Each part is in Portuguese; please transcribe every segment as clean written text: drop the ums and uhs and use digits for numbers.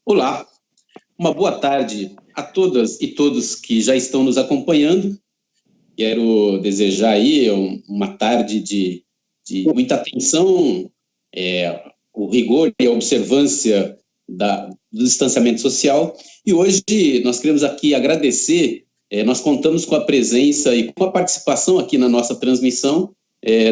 Olá, uma boa tarde a todas e todos que já estão nos acompanhando. Quero desejar aí uma tarde de muita atenção, o rigor e a observância do distanciamento social. E hoje nós queremos aqui agradecer, nós contamos com a presença e com a participação aqui na nossa transmissão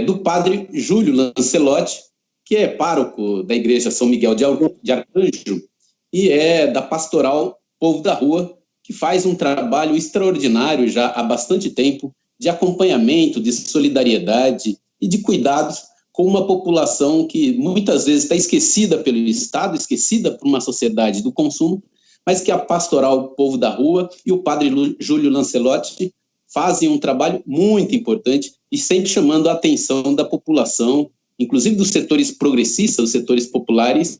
do padre Júlio Lancelotti, que é pároco da Igreja São Miguel de Arcanjo, e é da Pastoral Povo da Rua, que faz um trabalho extraordinário já há bastante tempo de acompanhamento, de solidariedade e de cuidados com uma população que muitas vezes está esquecida pelo Estado, esquecida por uma sociedade do consumo, mas que a Pastoral Povo da Rua e o padre Júlio Lancelotti fazem um trabalho muito importante e sempre chamando a atenção da população, inclusive dos setores progressistas, dos setores populares,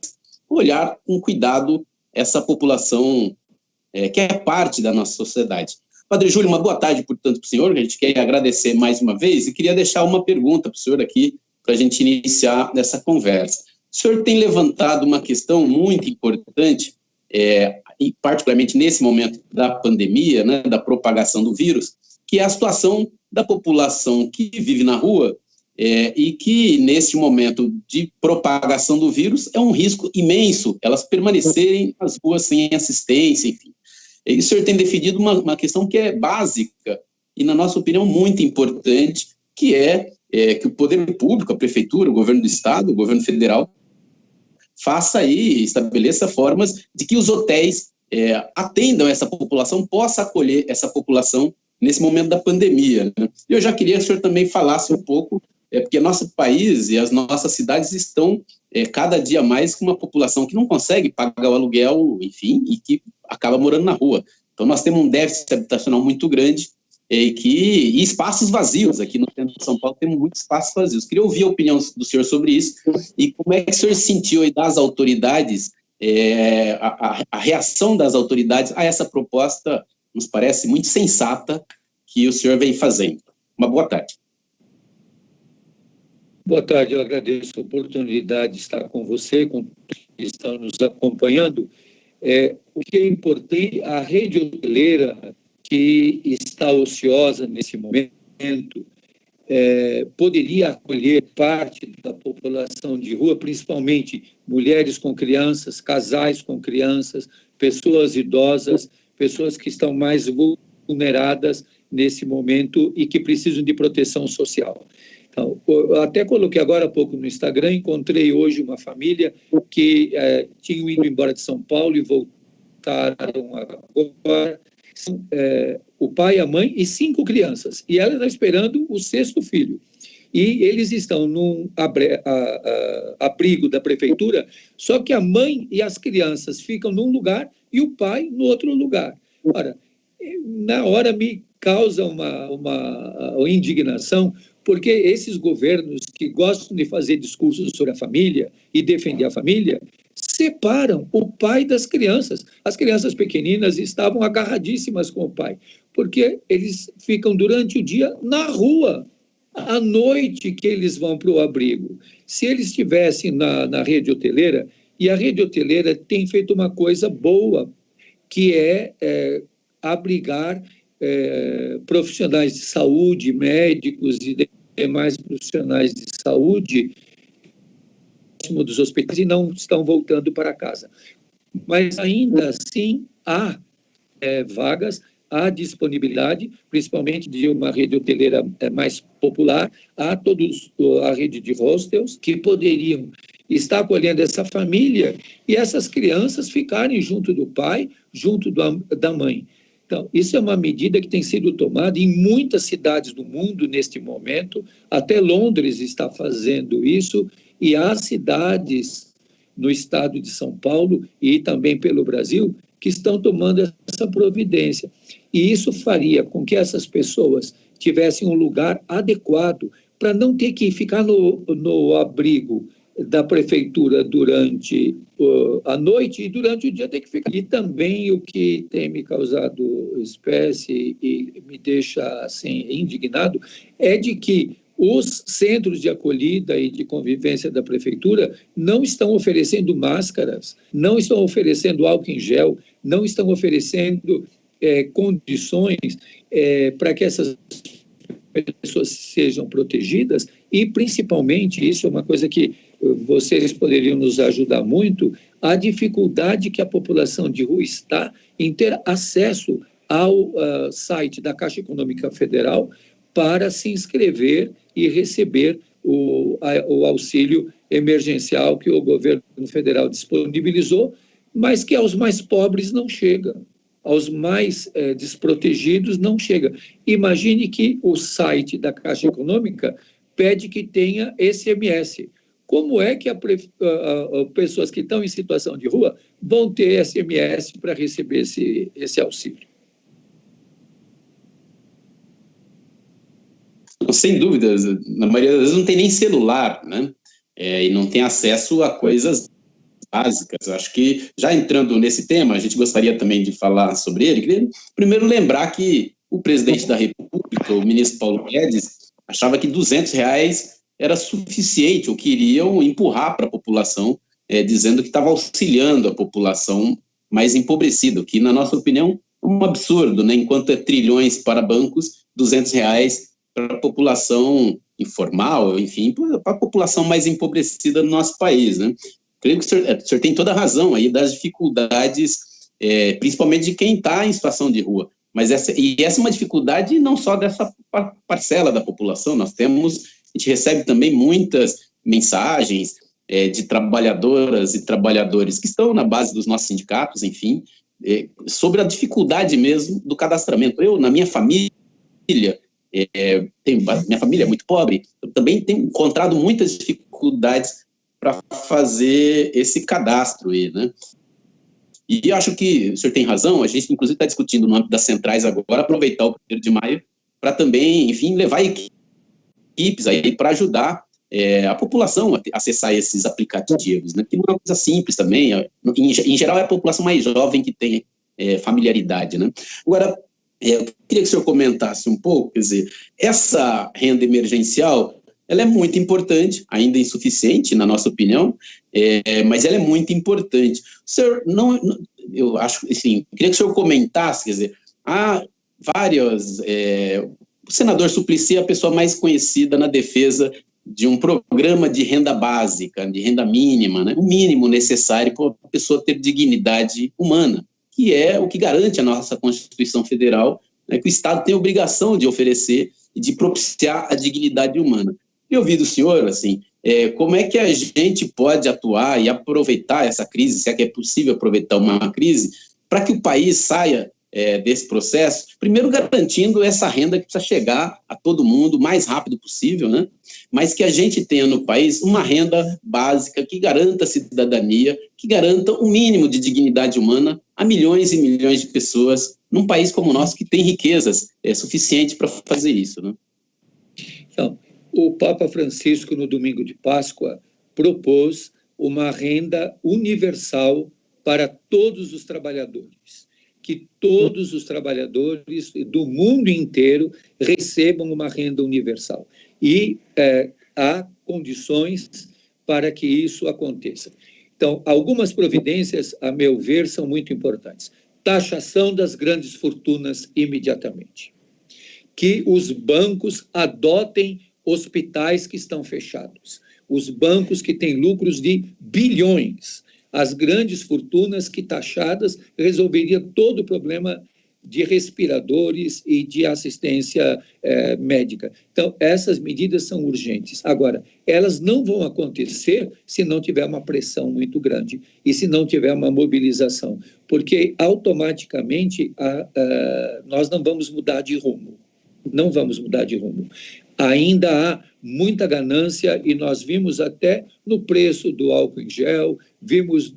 olhar com cuidado essa população que é parte da nossa sociedade. Padre Júlio, uma boa tarde, portanto, para o senhor. A gente quer agradecer mais uma vez e queria deixar uma pergunta para o senhor aqui, para a gente iniciar essa conversa. O senhor tem levantado uma questão muito importante, e particularmente nesse momento da pandemia, né, da propagação do vírus, que é a situação da população que vive na rua, e que, nesse momento de propagação do vírus, é um risco imenso elas permanecerem nas ruas sem assistência, enfim. E o senhor tem defendido uma questão que é básica e, na nossa opinião, muito importante, que que o poder público, a prefeitura, o governo do estado, o governo federal, faça aí, estabeleça formas de que os hotéis atendam essa população, possa acolher essa população nesse momento da pandemia, né? Eu já queria que o senhor também falasse um pouco, porque nosso país e as nossas cidades estão cada dia mais com uma população que não consegue pagar o aluguel, enfim, e que acaba morando na rua. Então nós temos um déficit habitacional muito grande e espaços vazios. Aqui no centro de São Paulo temos muitos espaços vazios. Queria ouvir a opinião do senhor sobre isso e como é que o senhor sentiu aí das autoridades, a reação das autoridades a essa proposta, nos parece muito sensata, que o senhor vem fazendo. Uma boa tarde. Boa tarde, eu agradeço a oportunidade de estar com você, com todos que estão nos acompanhando. O que é importante, a rede hoteleira que está ociosa nesse momento, poderia acolher parte da população de rua, principalmente mulheres com crianças, casais com crianças, pessoas idosas, pessoas que estão mais vulneradas nesse momento e que precisam de proteção social. Então, eu até coloquei agora há pouco no Instagram, encontrei hoje uma família que tinham ido embora de São Paulo e voltaram agora. São, o pai, a mãe e 5 crianças. E ela está esperando o 6º filho. E eles estão num abrigo da prefeitura, só que a mãe e as crianças ficam num lugar e o pai no outro lugar. Ora, na hora me causa uma indignação, porque esses governos que gostam de fazer discursos sobre a família e defender a família, separam o pai das crianças. As crianças pequeninas estavam agarradíssimas com o pai, porque eles ficam durante o dia na rua, à noite que eles vão para o abrigo. Se eles estivessem na rede hoteleira, e a rede hoteleira tem feito uma coisa boa, que é abrigar profissionais de saúde, médicos e demais profissionais de saúde dos hospitais e não estão voltando para casa. Mas ainda assim há vagas, há disponibilidade, principalmente de uma rede hoteleira mais popular, há a rede de hostels que poderiam estar acolhendo essa família e essas crianças ficarem junto do pai, junto da mãe. Então, isso é uma medida que tem sido tomada em muitas cidades do mundo neste momento, até Londres está fazendo isso, e há cidades no estado de São Paulo e também pelo Brasil que estão tomando essa providência. E isso faria com que essas pessoas tivessem um lugar adequado para não ter que ficar no abrigo da prefeitura durante a noite e durante o dia tem que ficar. E também o que tem me causado espécie e me deixa assim indignado é de que Os centros de acolhida e de convivência da prefeitura não estão oferecendo máscaras, não estão oferecendo álcool em gel, não estão oferecendo condições para que essas pessoas sejam protegidas e, principalmente, isso é uma coisa que vocês poderiam nos ajudar muito, a dificuldade que a população de rua está em ter acesso ao site da Caixa Econômica Federal para se inscrever e receber o auxílio emergencial que o governo federal disponibilizou, mas que aos mais pobres não chega, aos mais desprotegidos não chega. Imagine que o site da Caixa Econômica pede que tenha SMS. Como é que pessoas que estão em situação de rua vão ter SMS para receber esse auxílio? Sem dúvidas, na maioria das vezes não tem nem celular, né? E não tem acesso a coisas básicas. Acho que, já entrando nesse tema, a gente gostaria também de falar sobre ele. Queria primeiro lembrar que o presidente da República, o ministro Paulo Guedes, achava que R$200 era suficiente, ou queriam empurrar para a população, dizendo que estava auxiliando a população mais empobrecida, o que, na nossa opinião, é um absurdo, né? Enquanto é trilhões para bancos, R$200 para a população informal, enfim, para a população mais empobrecida do nosso país, né? Creio que o senhor tem toda a razão aí das dificuldades, principalmente de quem está em situação de rua. Mas essa é uma dificuldade não só dessa parcela da população, a gente recebe também muitas mensagens de trabalhadoras e trabalhadores que estão na base dos nossos sindicatos, enfim, sobre a dificuldade mesmo do cadastramento. Eu, na minha família, minha família é muito pobre, eu também tenho encontrado muitas dificuldades para fazer esse cadastro aí, né? E acho que o senhor tem razão, a gente inclusive está discutindo no âmbito das centrais agora, aproveitar o 1º de maio para também, enfim, levar equipes aí para ajudar a população a acessar esses aplicativos, né? Que não é uma coisa simples também, em geral é a população mais jovem que tem familiaridade, né? Agora, eu queria que o senhor comentasse um pouco, quer dizer, essa renda emergencial, ela é muito importante, ainda insuficiente, na nossa opinião, mas ela é muito importante. O senhor, eu acho, assim, eu queria que o senhor comentasse, quer dizer, há várias... o senador Suplicy é a pessoa mais conhecida na defesa de um programa de renda básica, de renda mínima, né? O mínimo necessário para a pessoa ter dignidade humana, que é o que garante a nossa Constituição Federal, né, que o Estado tem a obrigação de oferecer e de propiciar a dignidade humana. E ouvir do senhor, assim, como é que a gente pode atuar e aproveitar essa crise, se é que é possível aproveitar uma crise, para que o país saia desse processo, primeiro garantindo essa renda que precisa chegar a todo mundo o mais rápido possível, né? Mas que a gente tenha no país uma renda básica que garanta a cidadania, que garanta um mínimo de dignidade humana a milhões e milhões de pessoas num país como o nosso que tem riquezas suficientes para fazer isso, né? Então, o Papa Francisco, no domingo de Páscoa, propôs uma renda universal para todos os trabalhadores, que todos os trabalhadores do mundo inteiro recebam uma renda universal. E há condições para que isso aconteça. Então, algumas providências, a meu ver, são muito importantes. Taxação das grandes fortunas imediatamente. Que os bancos adotem hospitais que estão fechados. Os bancos que têm lucros de bilhões. As grandes fortunas que, taxadas, resolveria todo o problema de respiradores e de assistência médica. Então, essas medidas são urgentes. Agora, elas não vão acontecer se não tiver uma pressão muito grande e se não tiver uma mobilização, porque automaticamente nós não vamos mudar de rumo. Não vamos mudar de rumo. Ainda há muita ganância e nós vimos até no preço do álcool em gel, vimos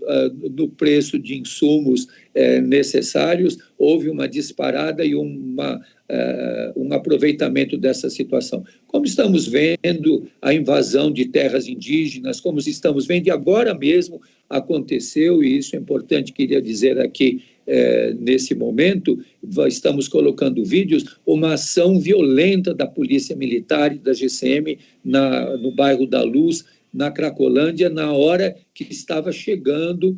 no preço de insumos necessários, houve uma disparada e um aproveitamento dessa situação. Como estamos vendo a invasão de terras indígenas, como estamos vendo, e agora mesmo aconteceu, e isso é importante, queria dizer aqui, nesse momento, estamos colocando vídeos, uma ação violenta da Polícia Militar e da GCM no bairro da Luz, na Cracolândia, na hora que estava chegando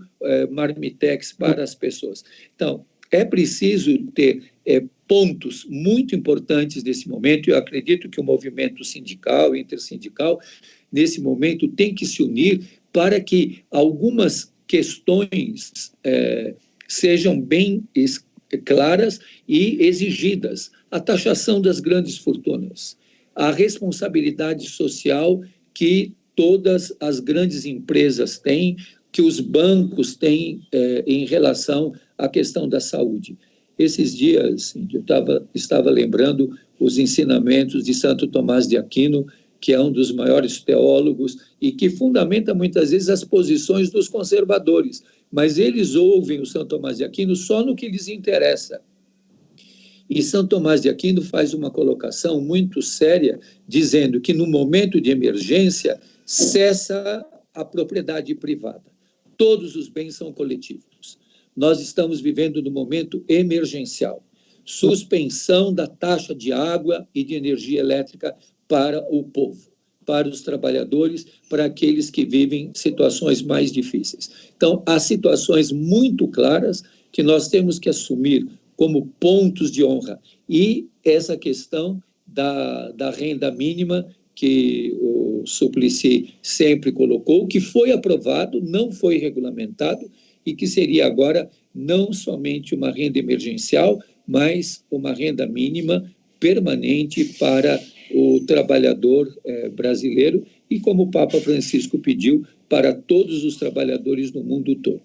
marmitex para as pessoas. Então, é preciso ter pontos muito importantes nesse momento, e eu acredito que o movimento sindical, intersindical, nesse momento tem que se unir para que algumas questões sejam bem claras e exigidas. A taxação das grandes fortunas, a responsabilidade social que todas as grandes empresas têm, que os bancos têm em relação à questão da saúde. Esses dias, eu estava lembrando os ensinamentos de Santo Tomás de Aquino, que é um dos maiores teólogos e que fundamenta muitas vezes as posições dos conservadores, mas eles ouvem o Santo Tomás de Aquino só no que lhes interessa. E Santo Tomás de Aquino faz uma colocação muito séria, dizendo que no momento de emergência cessa a propriedade privada. Todos os bens são coletivos. Nós estamos vivendo no momento emergencial. Suspensão da taxa de água e de energia elétrica para o povo, para os trabalhadores, para aqueles que vivem situações mais difíceis. Então, há situações muito claras que nós temos que assumir como pontos de honra. E essa questão da renda mínima, que o Suplicy sempre colocou, que foi aprovado, não foi regulamentado, e que seria agora não somente uma renda emergencial, mas uma renda mínima permanente para o trabalhador brasileiro e, como o Papa Francisco pediu, para todos os trabalhadores no mundo todo.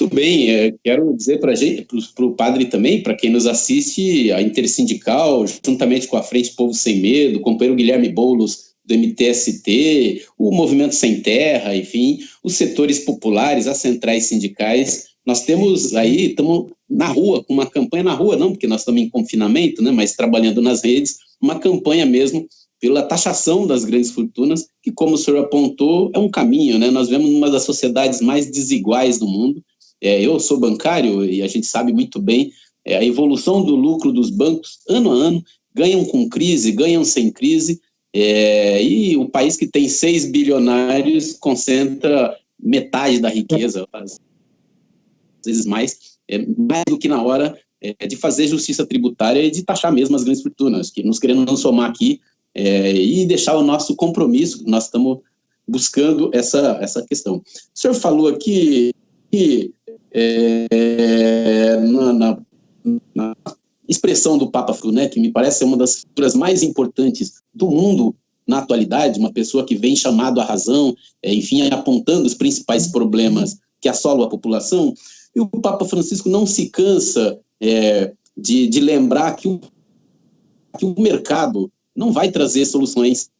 Muito bem, quero dizer para a gente, para o padre também, para quem nos assiste, a Intersindical, juntamente com a Frente Povo Sem Medo, o companheiro Guilherme Boulos, do MTST, o Movimento Sem Terra, enfim, os setores populares, as centrais sindicais, nós temos aí, estamos na rua, com uma campanha na rua, não porque nós estamos em confinamento, né, mas trabalhando nas redes, uma campanha mesmo pela taxação das grandes fortunas, que, como o senhor apontou, é um caminho, né? Nós vemos uma das sociedades mais desiguais do mundo. Eu sou bancário e a gente sabe muito bem a evolução do lucro dos bancos, ano a ano, ganham com crise, ganham sem crise, e o país que tem 6 bilionários concentra metade da riqueza, às vezes mais do que na hora de fazer justiça tributária e de taxar mesmo as grandes fortunas, que nos querendo não somar aqui e deixar o nosso compromisso, nós estamos buscando essa questão. O senhor falou aqui que na expressão do Papa Francisco, que me parece ser uma das figuras mais importantes do mundo na atualidade, uma pessoa que vem chamado à razão, enfim, apontando os principais problemas que assolam a população, e o Papa Francisco não se cansa de lembrar que o mercado não vai trazer soluções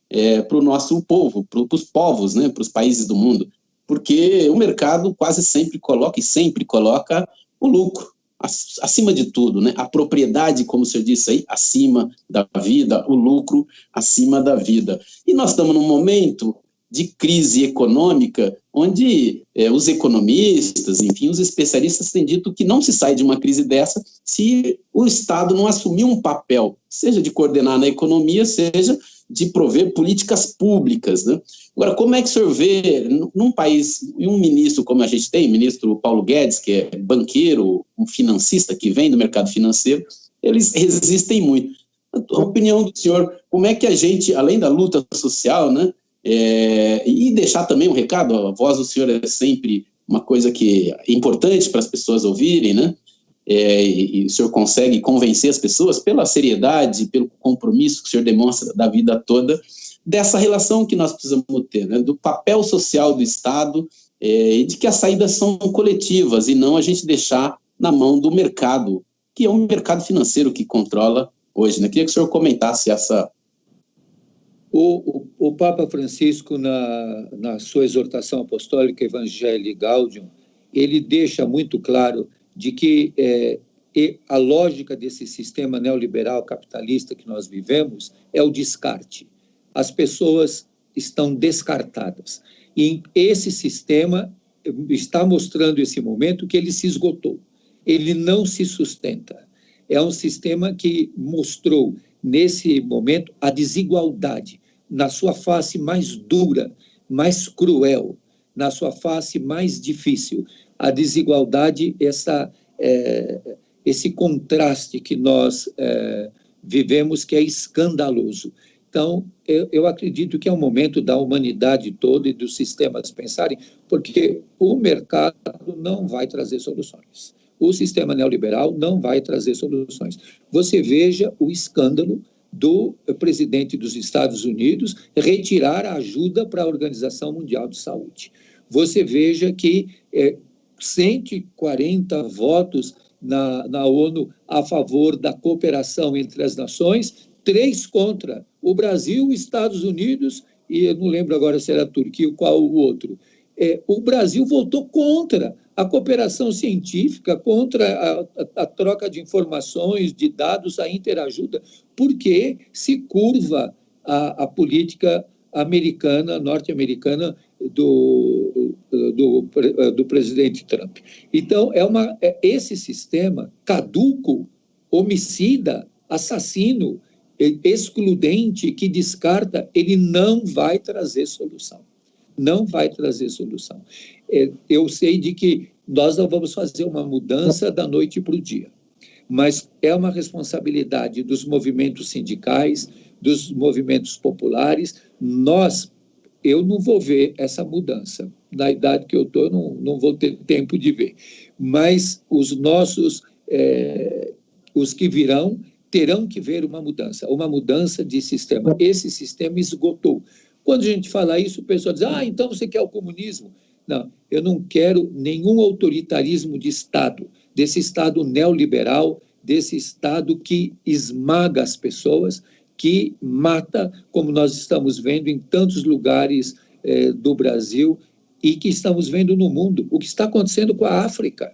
para o nosso povo, para os povos, né, para os países do mundo, porque o mercado quase sempre coloca o lucro acima de tudo, né? A propriedade, como o senhor disse aí, acima da vida, o lucro acima da vida. E nós estamos num momento de crise econômica, onde os economistas, enfim, os especialistas têm dito que não se sai de uma crise dessa se o Estado não assumir um papel, seja de coordenar na economia, seja de prover políticas públicas, né? Agora, como é que o senhor vê, num país, e um ministro como a gente tem, o ministro Paulo Guedes, que é banqueiro, um financista que vem do mercado financeiro, eles resistem muito. A opinião do senhor, como é que a gente, além da luta social, né, e deixar também um recado, a voz do senhor é sempre uma coisa que é importante para as pessoas ouvirem, né? E o senhor consegue convencer as pessoas pela seriedade, pelo compromisso que o senhor demonstra da vida toda, dessa relação que nós precisamos ter, né? Do papel social do Estado, e de que as saídas são coletivas e não a gente deixar na mão do mercado, que é um mercado financeiro que controla hoje, né? Queria que o senhor comentasse essa... O Papa Francisco, na sua exortação apostólica Evangelii Gaudium, ele deixa muito claro de que a lógica desse sistema neoliberal capitalista que nós vivemos é o descarte. As pessoas estão descartadas. E esse sistema está mostrando esse momento que ele se esgotou, ele não se sustenta. É um sistema que mostrou, nesse momento, a desigualdade na sua face mais dura, mais cruel, na sua face mais difícil. A desigualdade, esse contraste que nós vivemos, que é escandaloso. Então, eu acredito que é um momento da humanidade toda e dos sistemas pensarem, porque o mercado não vai trazer soluções. O sistema neoliberal não vai trazer soluções. Você veja o escândalo do presidente dos Estados Unidos retirar a ajuda para a Organização Mundial de Saúde. Você veja que 140 votos na ONU a favor da cooperação entre as nações, 3 contra. O Brasil, os Estados Unidos, e eu não lembro agora se era a Turquia ou qual o outro. O Brasil votou contra a cooperação científica, contra a troca de informações, de dados, a interajuda, porque se curva a política americana, norte-americana, do presidente Trump. Então, esse sistema caduco, homicida, assassino, excludente, que descarta, ele não vai trazer solução. Não vai trazer solução. Eu sei de que nós não vamos fazer uma mudança da noite para o dia, mas é uma responsabilidade dos movimentos sindicais, dos movimentos populares. Eu não vou ver essa mudança. Na idade que eu estou, não vou ter tempo de ver. Mas os que virão terão que ver uma mudança de sistema. Esse sistema esgotou. Quando a gente fala isso, o pessoal diz, então você quer o comunismo? Não, eu não quero nenhum autoritarismo de Estado, desse Estado neoliberal, desse Estado que esmaga as pessoas, que mata, como nós estamos vendo em tantos lugares do Brasil e que estamos vendo no mundo. O que está acontecendo com a África?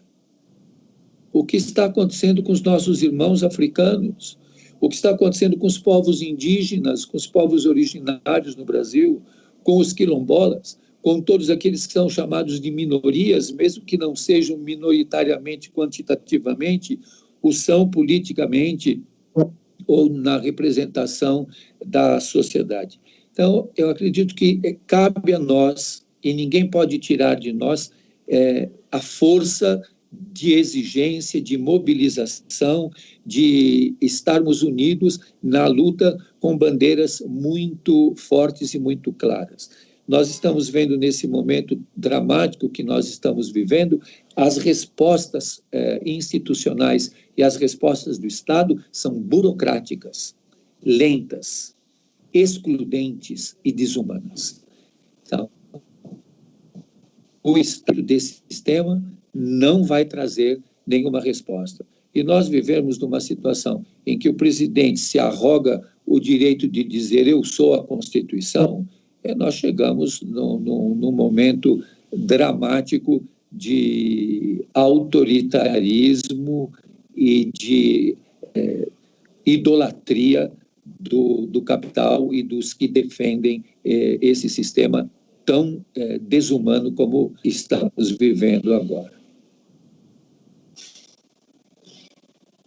O que está acontecendo com os nossos irmãos africanos? O que está acontecendo com os povos indígenas, com os povos originários no Brasil, com os quilombolas, com todos aqueles que são chamados de minorias, mesmo que não sejam minoritariamente, quantitativamente, o são politicamente ou na representação da sociedade. Então, eu acredito que cabe a nós, e ninguém pode tirar de nós, a força de exigência, de mobilização, de estarmos unidos na luta com bandeiras muito fortes e muito claras. Nós estamos vendo nesse momento dramático que nós estamos vivendo, as respostas institucionais e as respostas do Estado são burocráticas, lentas, excludentes e desumanas. Então, o Estado desse sistema não vai trazer nenhuma resposta. E nós vivemos numa situação em que o presidente se arroga o direito de dizer eu sou a Constituição, nós chegamos num momento dramático de autoritarismo e de idolatria do capital e dos que defendem esse sistema tão desumano como estamos vivendo agora.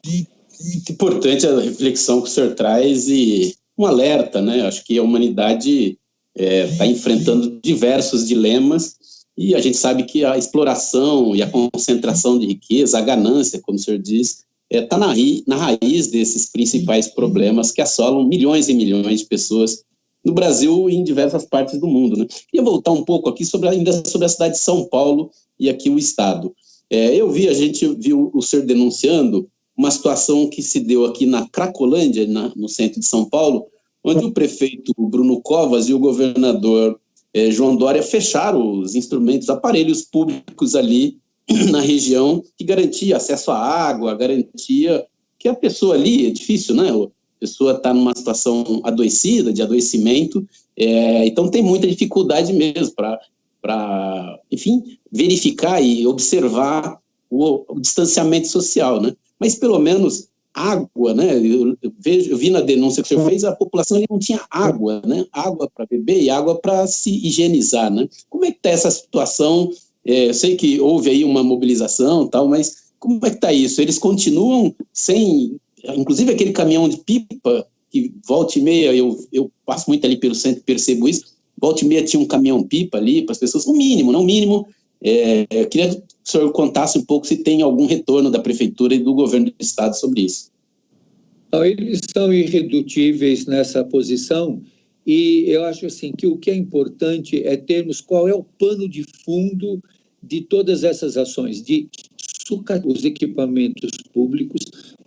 Muito importante a reflexão que o senhor traz e um alerta, né? Acho que a humanidade está enfrentando diversos dilemas e a gente sabe que a exploração e a concentração de riqueza, a ganância, como o senhor diz, está na raiz desses principais problemas que assolam milhões e milhões de pessoas no Brasil e em diversas partes do mundo, né? Queria voltar um pouco aqui ainda sobre a cidade de São Paulo e aqui o Estado. A gente viu o senhor denunciando uma situação que se deu aqui na Cracolândia, no centro de São Paulo, onde o prefeito Bruno Covas e o governador João Dória fecharam os instrumentos, aparelhos públicos ali na região que garantia acesso à água, garantia que a pessoa ali, é difícil, né? A pessoa está numa situação adoecida, de adoecimento, então tem muita dificuldade mesmo para, enfim, verificar e observar o distanciamento social, né? Mas pelo menos água, né? Eu vi na denúncia que o senhor fez, a população ali não tinha água, né? Água para beber e água para se higienizar, né? Como é que está essa situação Eu sei que houve aí uma mobilização, tal, mas como é que está isso? Eles continuam sem, inclusive aquele caminhão de pipa, que volta e meia, eu passo muito ali pelo centro e percebo isso, volta e meia tinha um caminhão pipa ali para as pessoas, o mínimo, não o mínimo. Eu queria que o senhor contasse um pouco se tem algum retorno da prefeitura e do governo do estado sobre isso. Eles são irredutíveis nessa posição, e eu acho assim que o que é importante é termos qual é o pano de fundo de todas essas ações, de sucatear os equipamentos públicos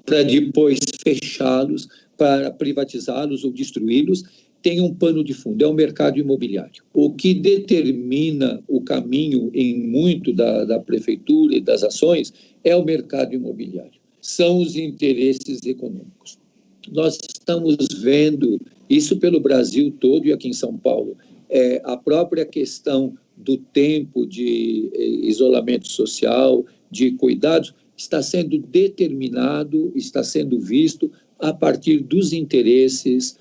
para depois fechá-los, para privatizá-los ou destruí-los. Tem um pano de fundo, é o mercado imobiliário. O que determina o caminho em muito da prefeitura e das ações é o mercado imobiliário. São os interesses econômicos. Nós estamos vendo isso pelo Brasil todo e aqui em São Paulo. A própria questão do tempo de isolamento social, de cuidados, está sendo determinado, está sendo visto a partir dos interesses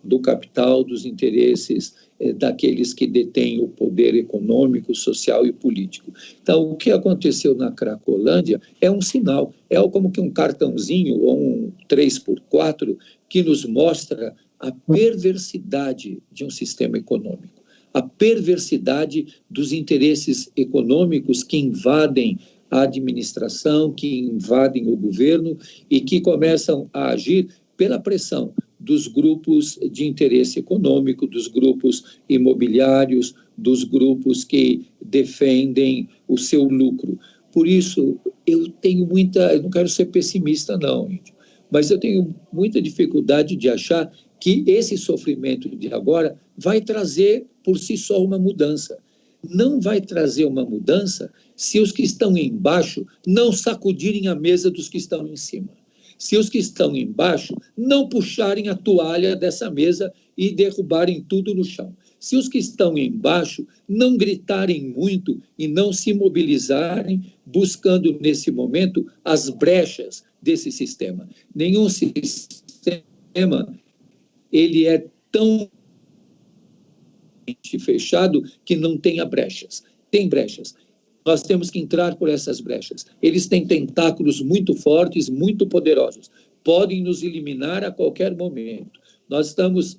do capital, dos interesses daqueles que detêm o poder econômico, social e político. Então, o que aconteceu na Cracolândia é um sinal, é como que um cartãozinho ou um 3x4 que nos mostra a perversidade de um sistema econômico, a perversidade dos interesses econômicos que invadem a administração, que invadem o governo e que começam a agir pela pressão dos grupos de interesse econômico, dos grupos imobiliários, dos grupos que defendem o seu lucro. Por isso, eu não quero ser pessimista não, mas eu tenho muita dificuldade de achar que esse sofrimento de agora vai trazer por si só uma mudança. Não vai trazer uma mudança se os que estão embaixo não sacudirem a mesa dos que estão em cima. Se os que estão embaixo não puxarem a toalha dessa mesa e derrubarem tudo no chão. Se os que estão embaixo não gritarem muito e não se mobilizarem, buscando nesse momento as brechas desse sistema. Nenhum sistema ele é tão fechado que não tenha brechas. Tem brechas. Nós temos que entrar por essas brechas. Eles têm tentáculos muito fortes, muito poderosos. Podem nos eliminar a qualquer momento. Nós estamos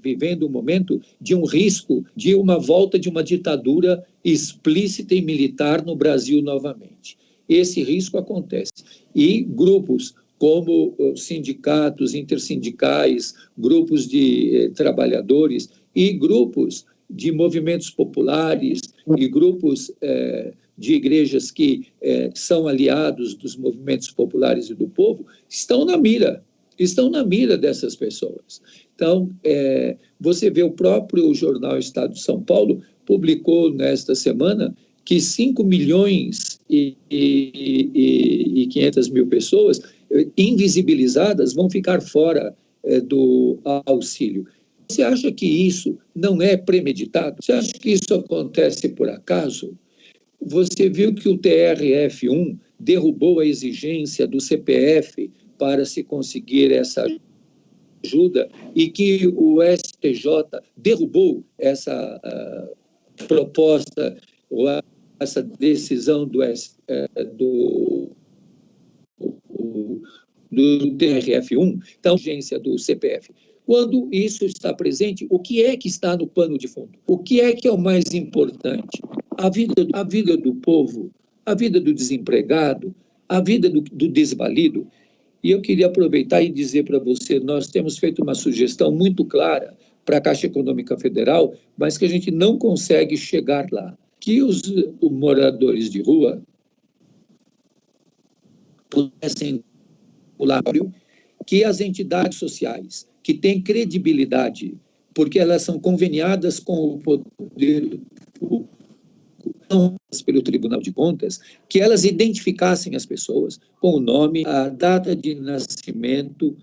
vivendo um momento de um risco de uma volta de uma ditadura explícita e militar no Brasil novamente. Esse risco acontece. E grupos como sindicatos intersindicais, grupos de trabalhadores e grupos de movimentos populares e grupos de igrejas que são aliados dos movimentos populares e do povo, estão na mira dessas pessoas. Então, você vê o próprio jornal Estado de São Paulo publicou nesta semana que 5 milhões e 500 mil pessoas invisibilizadas vão ficar fora do auxílio. Você acha que isso não é premeditado? Você acha que isso acontece por acaso? Você viu que o TRF1 derrubou a exigência do CPF para se conseguir essa ajuda e que o STJ derrubou essa proposta ou essa decisão do TRF1, então, agência do CPF. Quando isso está presente, o que é que está no pano de fundo? O que é o mais importante? A vida do povo, a vida do desempregado, a vida do desvalido. E eu queria aproveitar e dizer para você, nós temos feito uma sugestão muito clara para a Caixa Econômica Federal, mas que a gente não consegue chegar lá. Que os moradores de rua pudessem que as entidades sociais que têm credibilidade, porque elas são conveniadas com o poder público, pelo Tribunal de Contas, que elas identificassem as pessoas com o nome, a data de nascimento,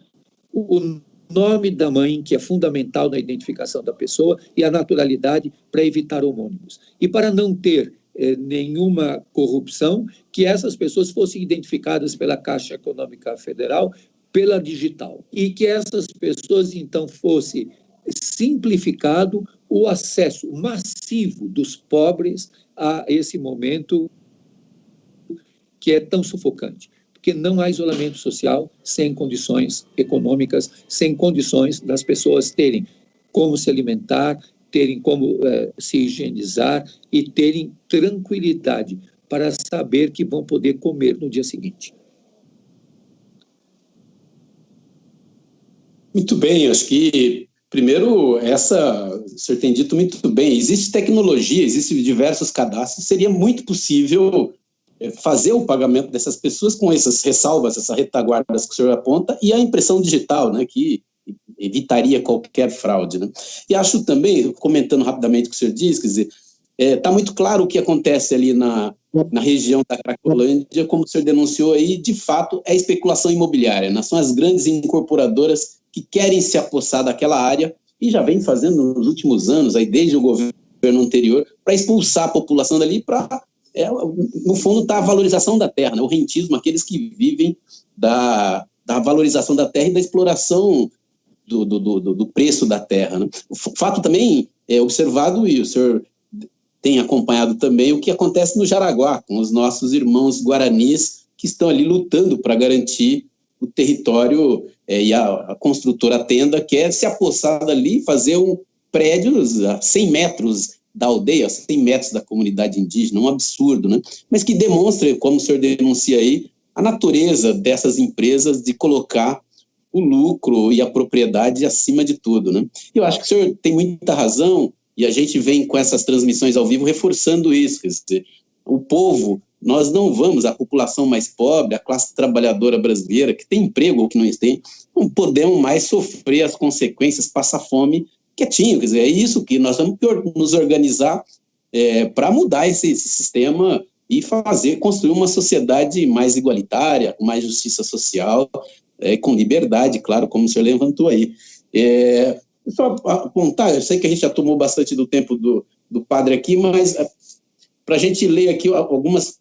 o nome da mãe, que é fundamental na identificação da pessoa, e a naturalidade para evitar homônimos. E para não ter nenhuma corrupção, que essas pessoas fossem identificadas pela Caixa Econômica Federal, pela digital, e que essas pessoas, então, fossem simplificado o acesso massivo dos pobres a esse momento que é tão sufocante. Porque não há isolamento social sem condições econômicas, sem condições das pessoas terem como se alimentar, terem como se higienizar e terem tranquilidade para saber que vão poder comer no dia seguinte. Muito bem, acho que, primeiro, o senhor tem dito muito bem, existe tecnologia, existem diversos cadastros, seria muito possível fazer o pagamento dessas pessoas com essas ressalvas, essas retaguardas que o senhor aponta, e a impressão digital, né, que evitaria qualquer fraude, né? E acho também, comentando rapidamente o que o senhor diz, quer dizer, está muito claro o que acontece ali na região da Cracolândia, como o senhor denunciou aí, de fato, é especulação imobiliária, né? São as grandes incorporadoras que querem se apossar daquela área e já vem fazendo nos últimos anos, aí desde o governo anterior, para expulsar a população dali, para, no fundo, está a valorização da terra, né? O rentismo, aqueles que vivem da valorização da terra e da exploração do preço da terra, né? O fato também é observado, e o senhor tem acompanhado também, o que acontece no Jaraguá, com os nossos irmãos guaranis, que estão ali lutando para garantir o território, e a construtora Tenda quer se apossar dali, fazer um prédio a 100 metros da aldeia, 100 metros da comunidade indígena, um absurdo, né? Mas que demonstra, como o senhor denuncia aí, a natureza dessas empresas de colocar o lucro e a propriedade acima de tudo, né? Eu acho que o senhor tem muita razão, e a gente vem com essas transmissões ao vivo reforçando isso, quer dizer, o povo, nós não vamos, a população mais pobre, a classe trabalhadora brasileira, que tem emprego ou que não tem, não podemos mais sofrer as consequências, passar fome quietinho, quer dizer, é isso que nós vamos nos organizar para mudar esse sistema e construir uma sociedade mais igualitária, com mais justiça social, com liberdade, claro, como o senhor levantou aí. Só apontar, eu sei que a gente já tomou bastante do tempo do padre aqui, mas para a gente ler aqui algumas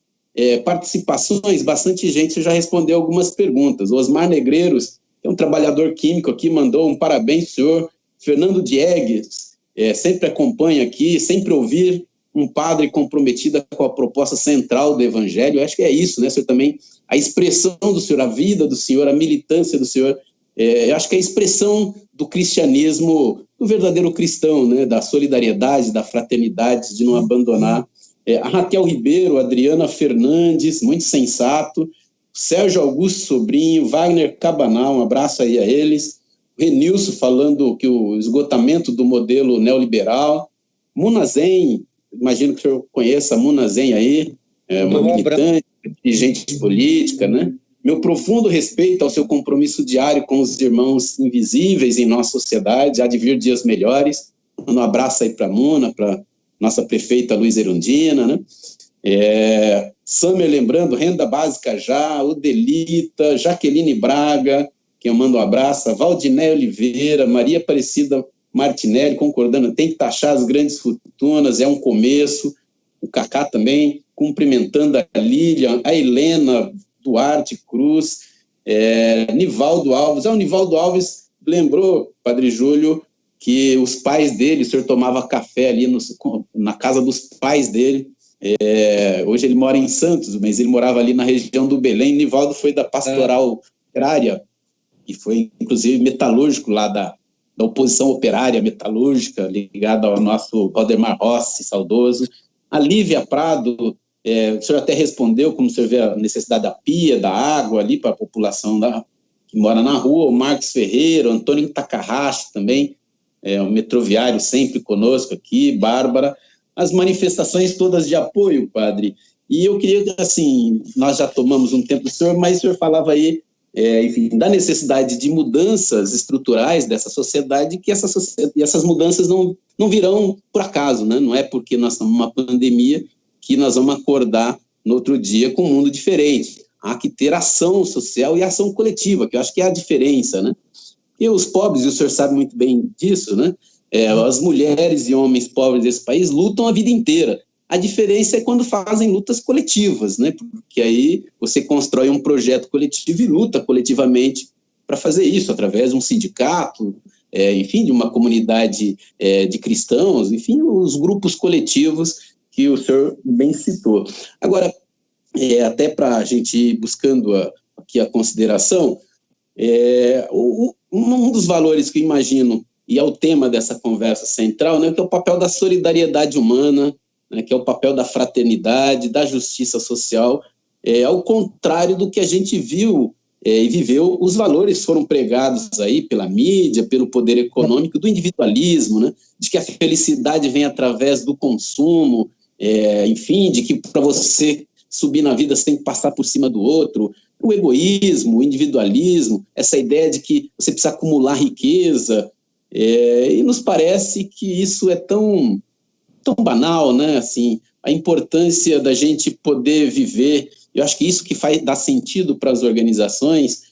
participações, bastante gente já respondeu algumas perguntas. O Osmar Negreiros, que é um trabalhador químico aqui, mandou um parabéns, senhor. Fernando Diegues, sempre acompanha aqui, sempre ouvir um padre comprometido com a proposta central do evangelho. Eu acho que é isso, né, senhor, também, a expressão do senhor, a vida do senhor, a militância do senhor, eu acho que é a expressão do cristianismo, do verdadeiro cristão, né, da solidariedade, da fraternidade, de não abandonar. A Raquel Ribeiro, a Adriana Fernandes, muito sensato, Sérgio Augusto Sobrinho, Wagner Cabanal, um abraço aí a eles, Renilson falando que o esgotamento do modelo neoliberal, Munazen, imagino que o senhor conheça a Munazen aí, uma militante, dirigente política, né? Meu profundo respeito ao seu compromisso diário com os irmãos invisíveis em nossa sociedade, há de vir dias melhores. Um abraço aí para a Muna, para nossa prefeita Luiz Erundina, né? Samer lembrando, renda básica já, Odelita, Jaqueline Braga, que eu mando um abraço, Valdiné Oliveira, Maria Aparecida Martinelli, concordando, tem que taxar as grandes fortunas, é um começo, o Cacá também, cumprimentando a Lilian, a Helena Duarte Cruz, Nivaldo Alves. O Nivaldo Alves lembrou, Padre Júlio, que os pais dele, o senhor tomava café ali na casa dos pais dele. Hoje ele mora em Santos, mas ele morava ali na região do Belém. Nivaldo foi da Pastoral Operária, e foi, inclusive, metalúrgico lá da oposição operária metalúrgica, ligada ao nosso Valdemar Rossi, saudoso. A Lívia Prado, o senhor até respondeu, como o senhor vê a necessidade da pia, da água ali para a população que mora na rua. O Marcos Ferreira, o Antônio Takahashi também, o metroviário sempre conosco aqui, Bárbara. As manifestações todas de apoio, padre. E eu queria, assim, nós já tomamos um tempo do senhor, mas o senhor falava aí, enfim, da necessidade de mudanças estruturais dessa sociedade, que essas mudanças não virão por acaso, né? Não é porque nós estamos numa pandemia que nós vamos acordar no outro dia com um mundo diferente. Há que ter ação social e ação coletiva, que eu acho que é a diferença, né? E os pobres, e o senhor sabe muito bem disso, né? As mulheres e homens pobres desse país lutam a vida inteira. A diferença é quando fazem lutas coletivas, né? Porque aí você constrói um projeto coletivo e luta coletivamente para fazer isso, através de um sindicato, enfim, de uma comunidade de cristãos, enfim, os grupos coletivos que o senhor bem citou. Agora, até para a gente ir buscando aqui a consideração, um dos valores que eu imagino, e é o tema dessa conversa central, né, que é o papel da solidariedade humana, né, que é o papel da fraternidade, da justiça social, ao contrário do que a gente viu e viveu. Os valores foram pregados aí pela mídia, pelo poder econômico, do individualismo, né, de que a felicidade vem através do consumo, enfim, de que para você subir na vida você tem que passar por cima do outro, o egoísmo, o individualismo, essa ideia de que você precisa acumular riqueza, e nos parece que isso é tão banal, né? Assim, a importância da gente poder viver, eu acho que isso que dá sentido para as organizações,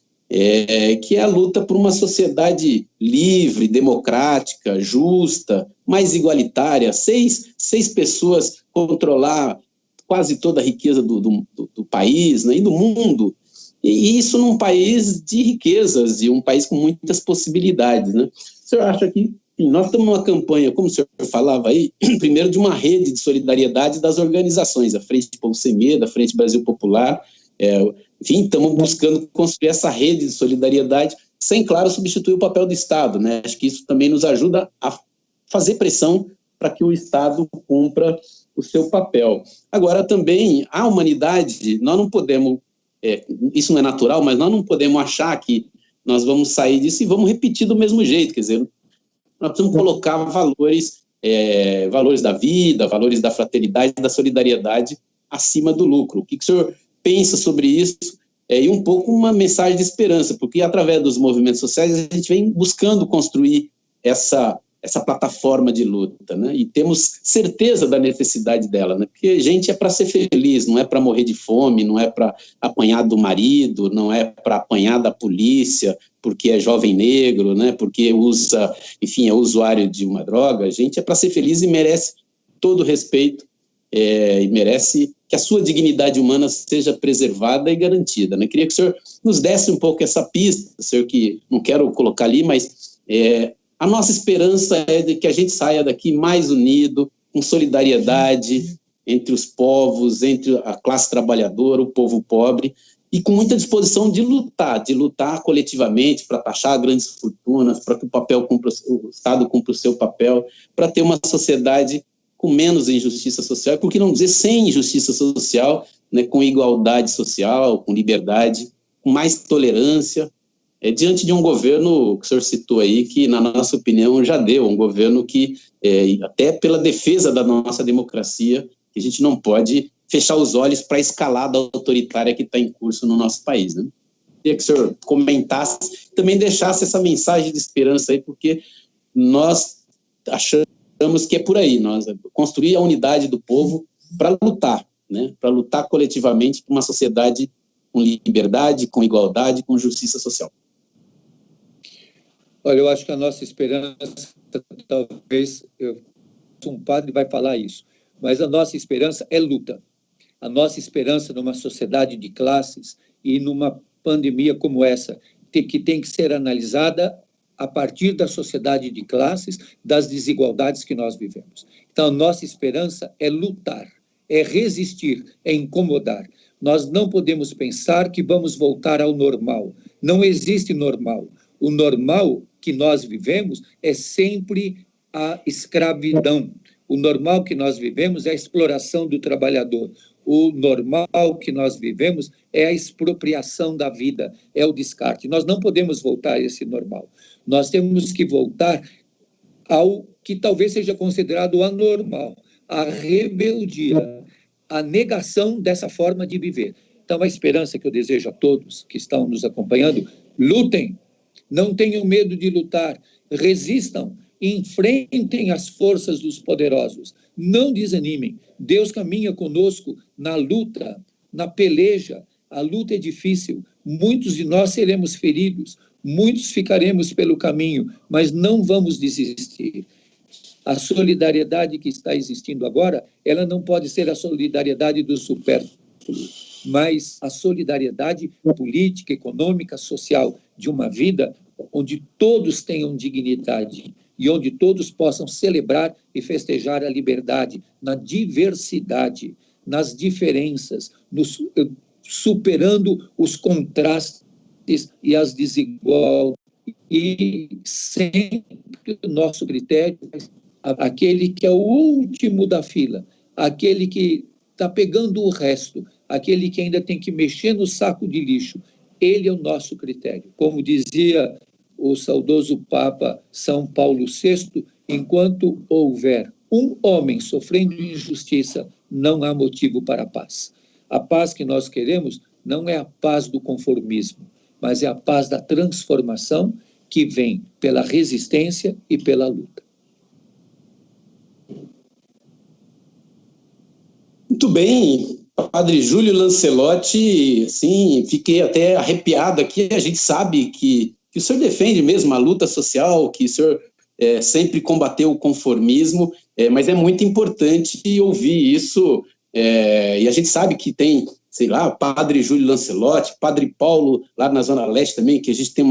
que é a luta por uma sociedade livre, democrática, justa, mais igualitária, seis pessoas controlar quase toda a riqueza do país, né, e do mundo, e isso num país de riquezas, e um país com muitas possibilidades, né? O senhor acha que, enfim, nós estamos numa campanha, como o senhor falava aí, primeiro de uma rede de solidariedade das organizações, a Frente Povo Sem Medo, a Frente Brasil Popular, enfim, estamos buscando construir essa rede de solidariedade, sem, claro, substituir o papel do Estado, né? Acho que isso também nos ajuda a fazer pressão para que o Estado cumpra o seu papel. Agora, também, a humanidade, nós não podemos, isso não é natural, mas nós não podemos achar que nós vamos sair disso e vamos repetir do mesmo jeito, quer dizer, nós precisamos colocar valores da vida, valores da fraternidade, da solidariedade acima do lucro. O que o senhor pensa sobre isso? E um pouco uma mensagem de esperança, porque através dos movimentos sociais a gente vem buscando construir essa plataforma de luta, né? E temos certeza da necessidade dela, né? Porque gente é para ser feliz, não é para morrer de fome, não é para apanhar do marido, não é para apanhar da polícia porque é jovem negro, né? Porque usa, enfim, é usuário de uma droga. A gente é para ser feliz e merece todo o respeito, e merece que a sua dignidade humana seja preservada e garantida, né? Queria que o senhor nos desse um pouco essa pista, senhor, que não quero colocar ali, mas a nossa esperança é de que a gente saia daqui mais unido, com solidariedade entre os povos, entre a classe trabalhadora, o povo pobre, e com muita disposição de lutar coletivamente para taxar grandes fortunas, para que o Estado cumpra o seu papel, para ter uma sociedade com menos injustiça social, e por que não dizer sem injustiça social, né, com igualdade social, com liberdade, com mais tolerância, diante de um governo que o senhor citou aí, que, na nossa opinião, já deu, um governo que, até pela defesa da nossa democracia, que a gente não pode fechar os olhos para a escalada autoritária que está em curso no nosso país, né? Queria que o senhor comentasse, também deixasse essa mensagem de esperança aí, porque nós achamos que é por aí, nós construir a unidade do povo para lutar, né? Para lutar coletivamente por uma sociedade com liberdade, com igualdade, com justiça social. Olha, eu acho que a nossa esperança, talvez, um padre vai falar isso, mas a nossa esperança é luta. A nossa esperança numa sociedade de classes e numa pandemia como essa, que tem que ser analisada a partir da sociedade de classes, das desigualdades que nós vivemos. Então, a nossa esperança é lutar, é resistir, é incomodar. Nós não podemos pensar que vamos voltar ao normal. Não existe normal. O normal que nós vivemos é sempre a escravidão. O normal que nós vivemos é a exploração do trabalhador. O normal que nós vivemos é a expropriação da vida, é o descarte. Nós não podemos voltar a esse normal. Nós temos que voltar ao que talvez seja considerado anormal, a rebeldia, a negação dessa forma de viver. Então, a esperança que eu desejo a todos que estão nos acompanhando, lutem, não tenham medo de lutar, resistam, enfrentem as forças dos poderosos, não desanimem. Deus caminha conosco na luta, na peleja. A luta é difícil, muitos de nós seremos feridos, muitos ficaremos pelo caminho, mas não vamos desistir. A solidariedade que está existindo agora, ela não pode ser a solidariedade do supérfluo, mas a solidariedade política, econômica, social de uma vida onde todos tenham dignidade e onde todos possam celebrar e festejar a liberdade na diversidade, nas diferenças, superando os contrastes e as desigualdades, e sempre o nosso critério é aquele que é o último da fila, aquele que está pegando o resto, aquele que ainda tem que mexer no saco de lixo. Ele é o nosso critério. Como dizia o saudoso Papa São Paulo VI, enquanto houver um homem sofrendo injustiça, não há motivo para a paz. A paz que nós queremos não é a paz do conformismo, mas é a paz da transformação que vem pela resistência e pela luta. Muito bem, Padre Júlio Lancelotti, sim, fiquei até arrepiado aqui. A gente sabe que o senhor defende mesmo a luta social, que o senhor sempre combateu o conformismo, mas é muito importante ouvir isso, e a gente sabe que tem, sei lá, Padre Júlio Lancelotti, Padre Paulo, lá na Zona Leste também, que a gente tem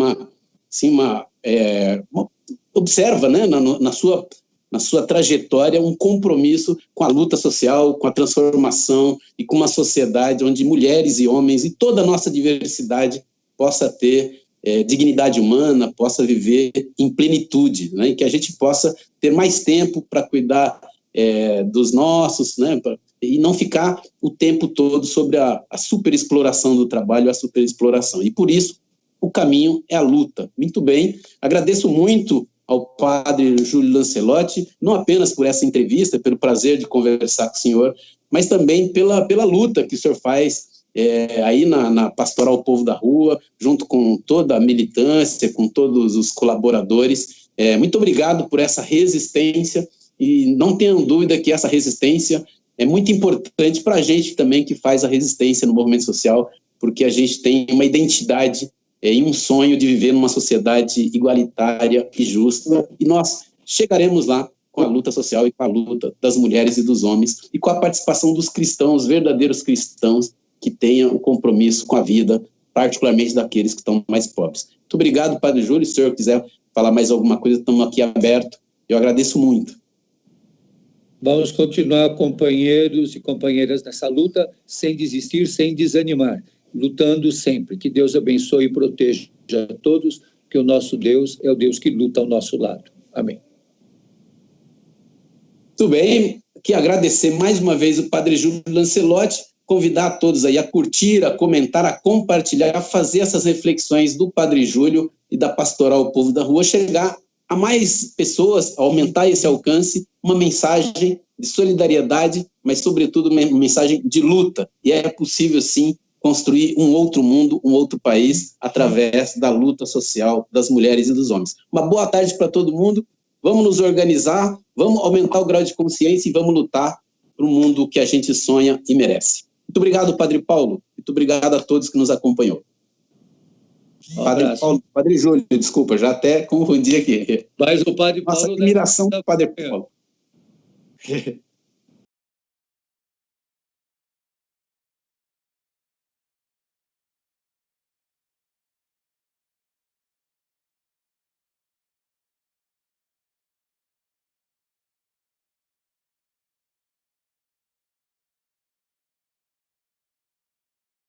observa, né, na sua trajetória, um compromisso com a luta social, com a transformação e com uma sociedade onde mulheres e homens e toda a nossa diversidade possa ter dignidade humana, possa viver em plenitude, né, e que a gente possa ter mais tempo para cuidar dos nossos, né, e não ficar o tempo todo sobre a superexploração do trabalho, a superexploração. E por isso, o caminho é a luta. Muito bem, agradeço muito ao Padre Júlio Lancelotti, não apenas por essa entrevista, pelo prazer de conversar com o senhor, mas também pela luta que o senhor faz aí na Pastoral Povo da Rua, junto com toda a militância, com todos os colaboradores. Muito obrigado por essa resistência, e não tenham dúvida que essa resistência é muito importante para a gente também que faz a resistência no movimento social, porque a gente tem uma identidade e um sonho de viver numa sociedade igualitária e justa, e nós chegaremos lá com a luta social e com a luta das mulheres e dos homens, e com a participação dos cristãos, verdadeiros cristãos, que tenham um compromisso com a vida, particularmente daqueles que estão mais pobres. Muito obrigado, Padre Júlio. Se o senhor quiser falar mais alguma coisa, estamos aqui abertos. Eu agradeço muito. Vamos continuar, companheiros e companheiras, nessa luta, sem desistir, sem desanimar, lutando sempre. Que Deus abençoe e proteja a todos, que o nosso Deus é o Deus que luta ao nosso lado. Amém. Muito bem, aqui agradecer mais uma vez o Padre Júlio Lancelotti, convidar a todos aí a curtir, a comentar, a compartilhar, a fazer essas reflexões do Padre Júlio e da Pastoral Povo da Rua, chegar a mais pessoas, a aumentar esse alcance, uma mensagem de solidariedade, mas sobretudo uma mensagem de luta, e é possível sim construir um outro mundo, um outro país, através da luta social das mulheres e dos homens. Uma boa tarde para todo mundo, vamos nos organizar, vamos aumentar o grau de consciência e vamos lutar para o mundo que a gente sonha e merece. Muito obrigado, Padre Paulo, muito obrigado a todos que nos acompanhou. Padre Paulo, Padre Júlio, desculpa, já até confundi aqui. Mas o Padre Paulo... Nossa admiração do Padre Paulo.